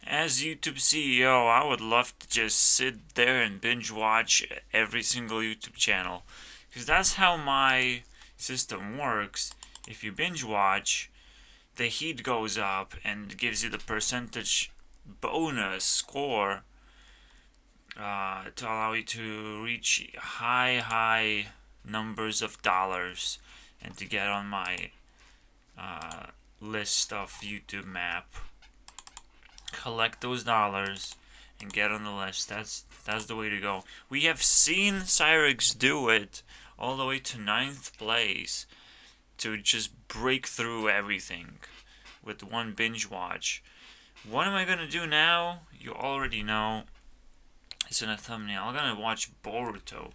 As YouTube CEO, I would love to just sit there and binge watch every single YouTube channel. Because that's how my system works. If you binge watch, the heat goes up and gives you the percentage bonus score to allow you to reach high numbers of dollars and to get on my list of YouTube map. Collect those dollars and get on the list. That's the way to go. We have seen Cyrix do it all the way to ninth place to just break through everything with one binge watch. What am I gonna do now? You already know. It's in a thumbnail. I'm gonna watch Boruto.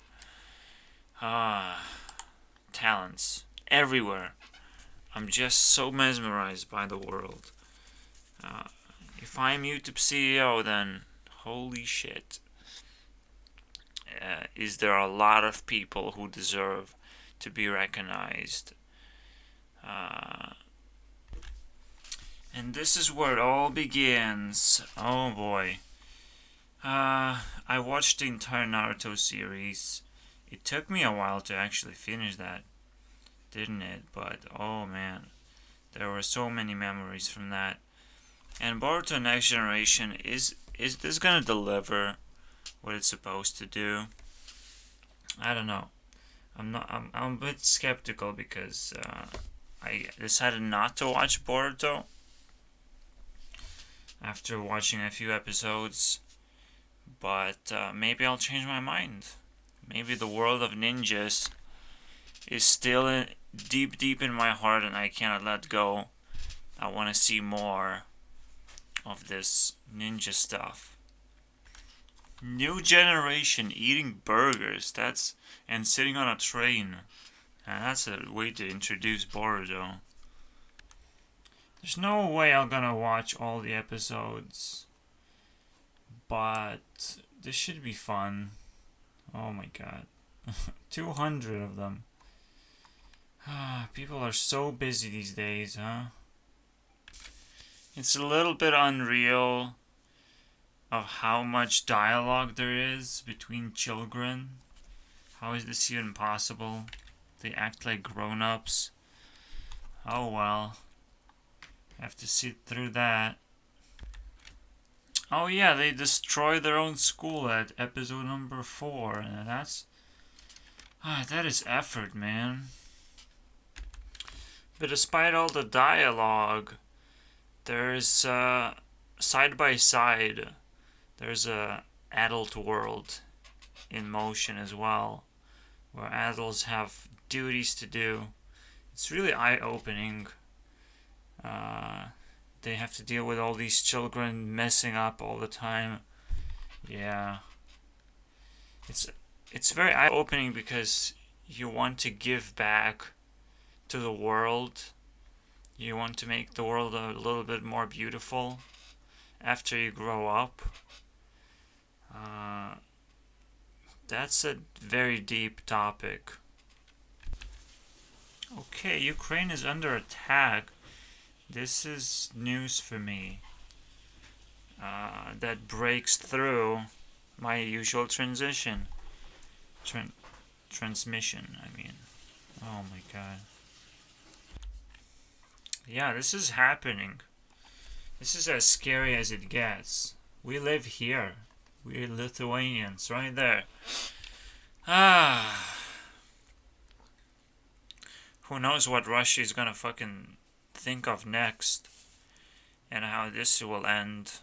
Talents everywhere. I'm just so mesmerized by the world. If I'm YouTube CEO, then holy shit. Is there a lot of people who deserve to be recognized? And this is where it all begins. Oh boy. I watched the entire Naruto series. It took me a while to actually finish that, didn't it? But oh man, there were so many memories from that. And Boruto Next Generation is this gonna deliver what it's supposed to do? I don't know. I'm a bit skeptical because I decided not to watch Boruto after watching a few episodes, but maybe I'll change my mind. Maybe the world of ninjas is still deep in my heart and I cannot let go. I want to see more of this ninja stuff. New generation eating burgers, and sitting on a train. That's a way to introduce Boruto. There's no way I'm gonna watch all the episodes, but this should be fun. Oh my god. 200 of them. People are so busy these days, huh? It's a little bit unreal of how much dialogue there is between children. How is this even possible? They act like grown-ups. Oh well. Have to sit through that. Oh yeah, they destroy their own school at episode number 4, and that is effort, man. But despite all the dialogue, there's side by side, there's a adult world in motion as well, where adults have duties to do. It's really eye-opening. They have to deal with all these children messing up all the time. Yeah. It's very eye-opening because you want to give back to the world. You want to make the world a little bit more beautiful after you grow up. That's a very deep topic. Okay, Ukraine is under attack. This is news for me. That breaks through my usual transmission, I mean. Oh my god. Yeah, this is happening. This is as scary as it gets. We live here. We're Lithuanians, right there. Who knows what Russia is gonna fucking think of next, and how this will end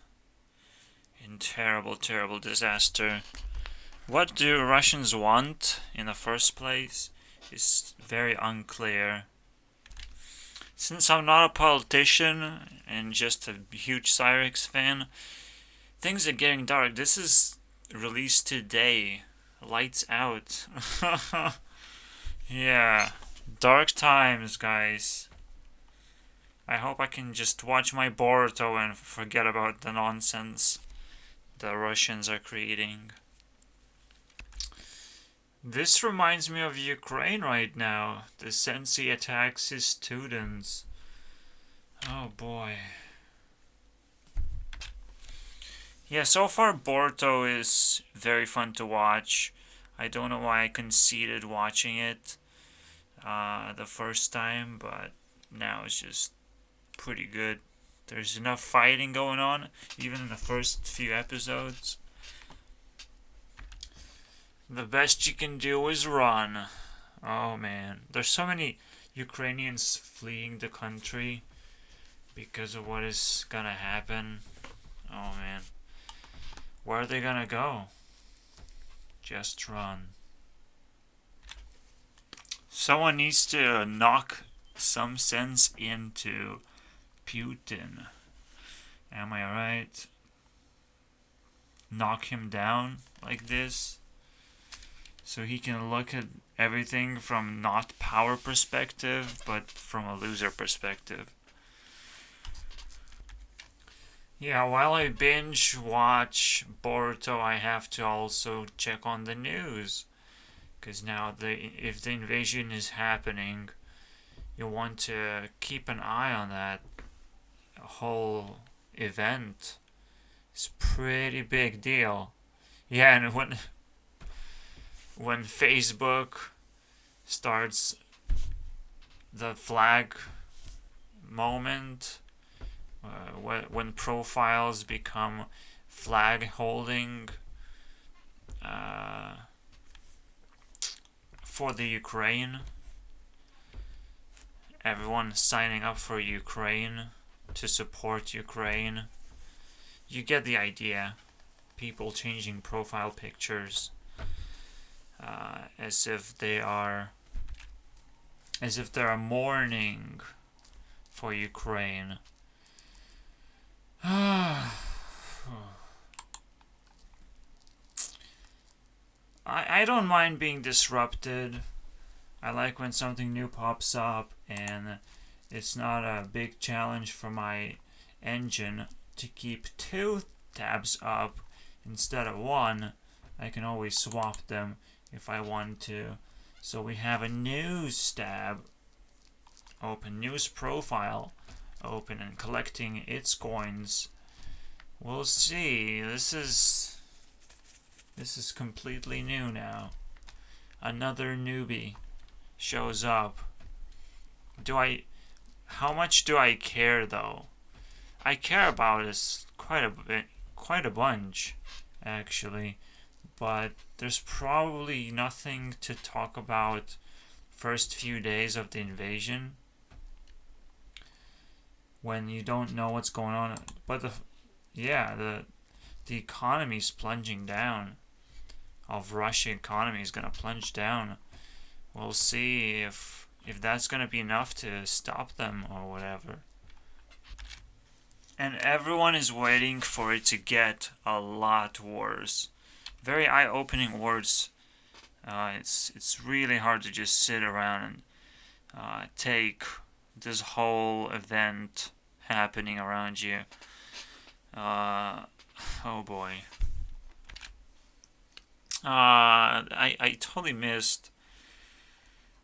in terrible disaster. What do Russians want in the first place is very unclear. Since I'm not a politician and just a huge Cyrix fan, things are getting dark. This is released today. Lights out. Yeah. Dark times, guys. I hope I can just watch my Boruto and forget about the nonsense the Russians are creating. This reminds me of Ukraine right now. The sensei attacks his students. Oh boy. Yeah, so far Boruto is very fun to watch. I don't know why I conceded watching it the first time, but now it's just pretty good. There's enough fighting going on, even in the first few episodes. The best you can do is run. Oh man, there's so many Ukrainians fleeing the country because of what is gonna happen. Oh man, where are they gonna go? Just run. Someone needs to knock some sense into Putin. Am I right? Knock him down like this so he can look at everything from not power perspective but from a loser perspective. Yeah, while I binge watch Boruto, I have to also check on the news. Because now, if the invasion is happening, you want to keep an eye on that whole event. It's a pretty big deal. Yeah, and when Facebook starts the flag moment, when profiles become flag holding for the Ukraine, everyone signing up for Ukraine to support Ukraine. You get the idea. People changing profile pictures as if they're mourning for Ukraine. I don't mind being disrupted. I like when something new pops up and it's not a big challenge for my engine to keep 2 tabs up instead of 1. I can always swap them if I want to. So we have a news tab open, news profile open, and collecting its coins. We'll see. This is completely new now. Another newbie shows up. How much do I care though? I care about this quite a bunch, actually. But there's probably nothing to talk about first few days of the invasion when you don't know what's going on. But the economy's plunging down. Of Russian economy is gonna plunge down. We'll see if that's gonna be enough to stop them or whatever. And everyone is waiting for it to get a lot worse. Very eye-opening words. It's really hard to just sit around and take this whole event happening around you. Oh boy. I totally missed.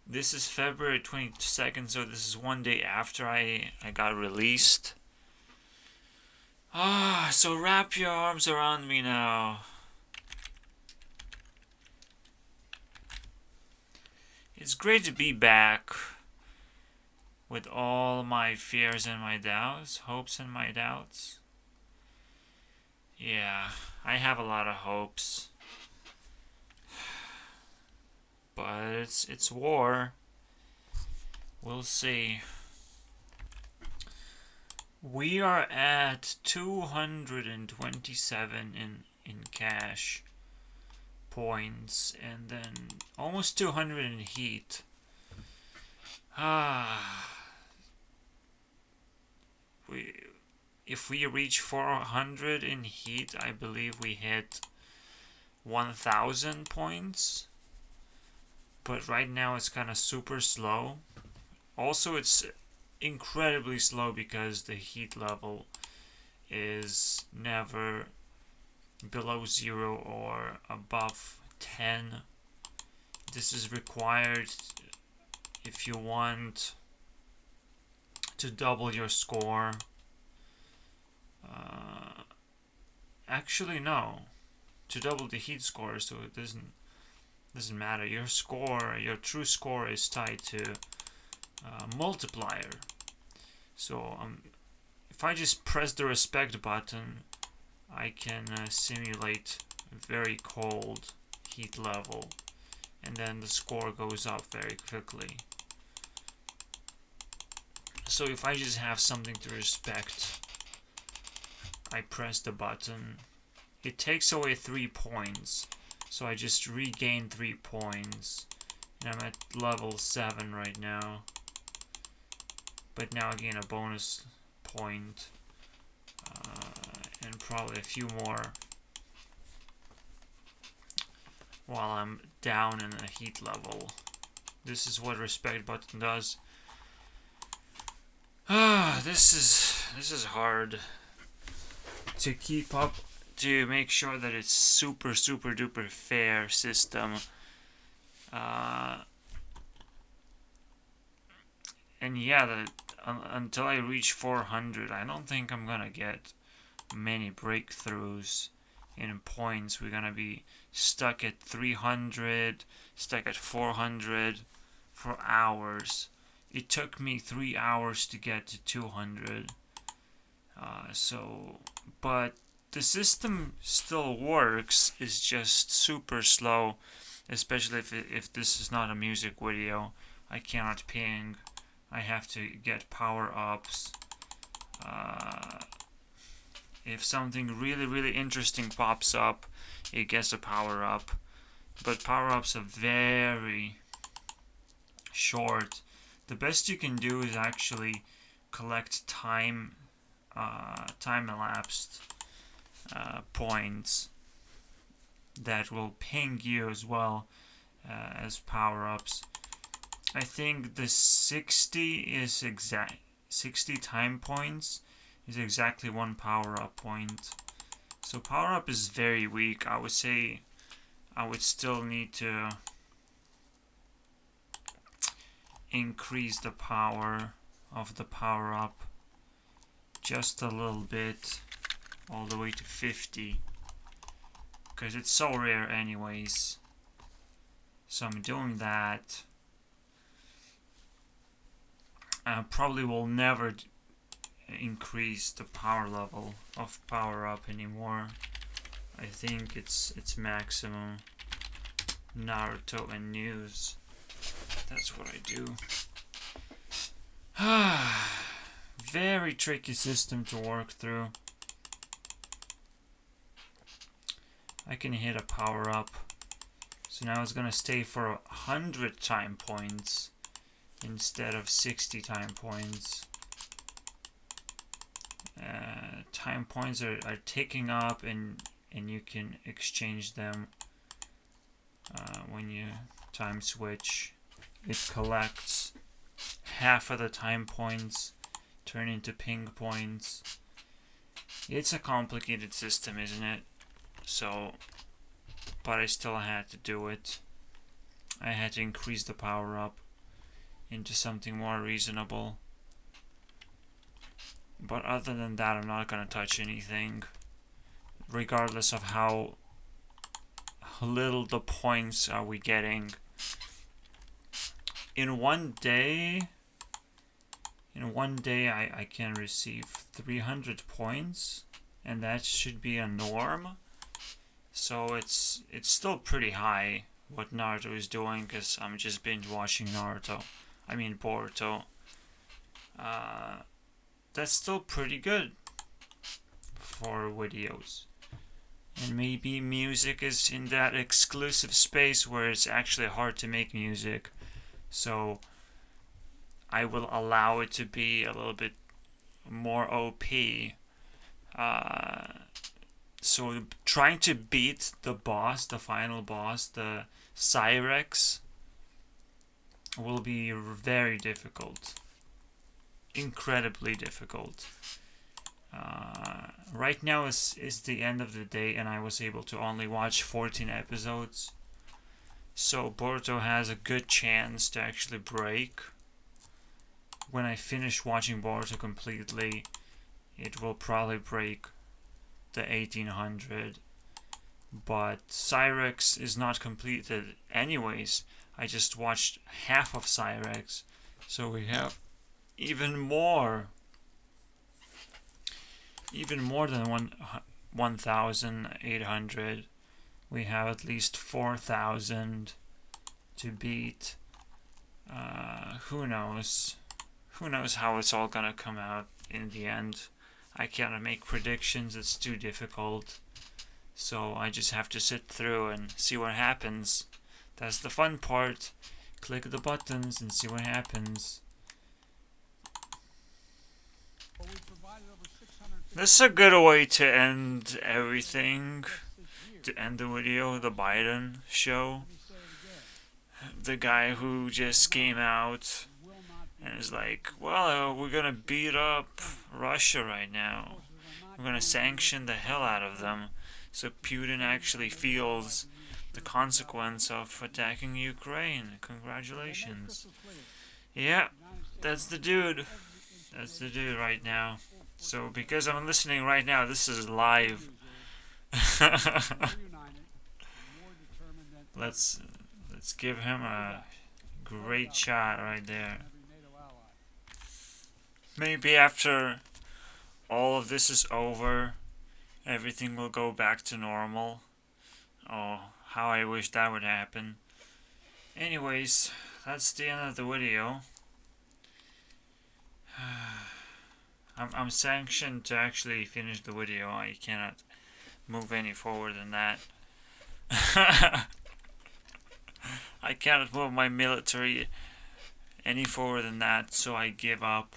This is February 22nd, so this is one day after I got released. So wrap your arms around me now. It's great to be back with all my fears and my doubts, hopes and my doubts. Yeah, I have a lot of hopes. But it's war. We'll see. We are at 227 in cash points and then almost 200 in heat. If we reach 400 in heat, I believe we hit 1,000 points. But right now it's kind of super slow. Also, it's incredibly slow because the heat level is never below 0 or above 10. This is required if you want to double your score. Actually, no. To double the heat score, so it doesn't matter. Your score, your true score, is tied to multiplier. So if I just press the respect button, I can simulate a very cold heat level, and then the score goes up very quickly. So if I just have something to respect, I press the button. It takes away 3 points, so I just regain 3 points, and I'm at level 7 right now. But now I gain a bonus point, and probably a few more while I'm down in the heat level. This is what respect button does. This is hard to keep up, to make sure that it's super duper fair system. And yeah, until I reach 400, I don't think I'm gonna get many breakthroughs in points. We're gonna be stuck at 300, stuck at 400 for hours. It took me 3 hours to get to 200. But the system still works. It's just super slow, especially if this is not a music video. I cannot ping. I have to get power-ups. If something really interesting pops up, it gets a power-up. But power-ups are very short. The best you can do is actually collect time elapsed points that will ping you as well as power-ups. I think the 60 time points is exactly 1 power-up point. So power-up is very weak. I would say I would still need to increase the power of the power-up just a little bit, all the way to 50, because it's so rare anyways. So I'm doing that. I probably will never increase the power level of power-up anymore. I think it's maximum. Naruto and news. That's what I do. Very tricky system to work through. I can hit a power-up. So now it's gonna stay for 100 time points instead of 60 time points. Time points are ticking up, and you can exchange them when you time switch. It collects half of the time points, turn into ping points. It's a complicated system, isn't it? So, but I still had to do it. I had to increase the power up into something more reasonable. But other than that, I'm not gonna touch anything, regardless of how little the points are we getting. In one day, I can receive 300 points, and that should be a norm. So it's still pretty high what Naruto is doing, because I'm just binge watching Boruto. That's still pretty good for videos. And maybe music is in that exclusive space where it's actually hard to make music. So I will allow it to be a little bit more OP. So trying to beat the final boss, the Cyrex, will be very difficult. Incredibly difficult. Right now is the end of the day, and I was able to only watch 14 episodes. So Boruto has a good chance to actually break. When I finish watching Boruto completely, it will probably break the 1800, but Cyrex is not completed anyways. I just watched half of Cyrex, so we have even more than 1,800. We have at least 4,000 to beat. Who knows? Who knows how it's all gonna come out in the end? I can't make predictions, it's too difficult. So I just have to sit through and see what happens. That's the fun part. Click the buttons and see what happens. This is a good way to end everything. To end the video, the Biden show. The guy who just came out and is like, well, we're gonna beat up Russia right now. We're gonna sanction the hell out of them. So Putin actually feels the consequence of attacking Ukraine. Congratulations. Yeah, that's the dude. That's the dude right now. So because I'm listening right now, this is live. Let's give him a great shot right there. Maybe after all of this is over, everything will go back to normal. Oh, how I wish that would happen. Anyways, that's the end of the video. I'm sanctioned to actually finish the video. I cannot move any forward than that. I cannot move my military any forward than that, so I give up.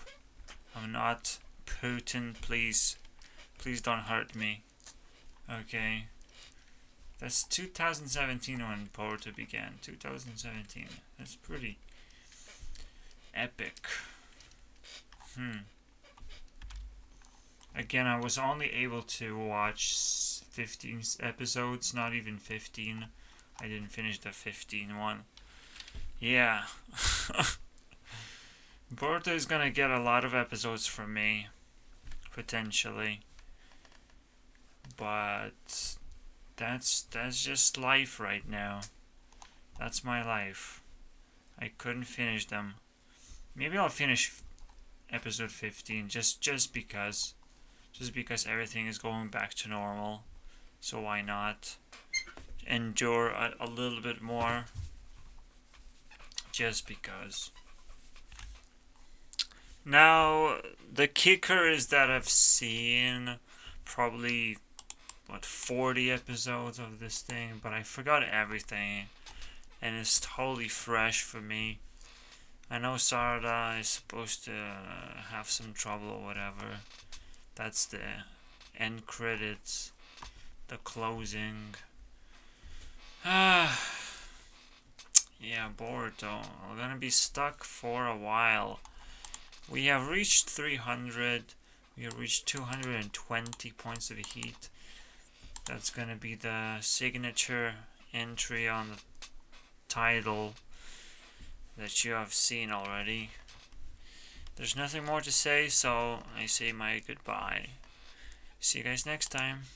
I'm not Putin, please. Please don't hurt me. Okay. That's 2017 when Boruto began. 2017. That's pretty epic. Again, I was only able to watch 15 episodes, not even 15. I didn't finish the 15 one. Yeah. Boruto is gonna get a lot of episodes from me. Potentially. But that's just life right now. That's my life. I couldn't finish them. Maybe I'll finish episode 15 just because. Just because everything is going back to normal. So why not endure a little bit more? Just because. Now, the kicker is that I've seen probably, 40 episodes of this thing, but I forgot everything, and it's totally fresh for me. I know Sarada is supposed to have some trouble or whatever. That's the end credits, the closing. Yeah, Boruto. We're gonna be stuck for a while. We have reached 300. We have reached 220 points of heat. That's gonna be the signature entry on the title that you have seen already. There's nothing more to say, so I say my goodbye. See you guys next time.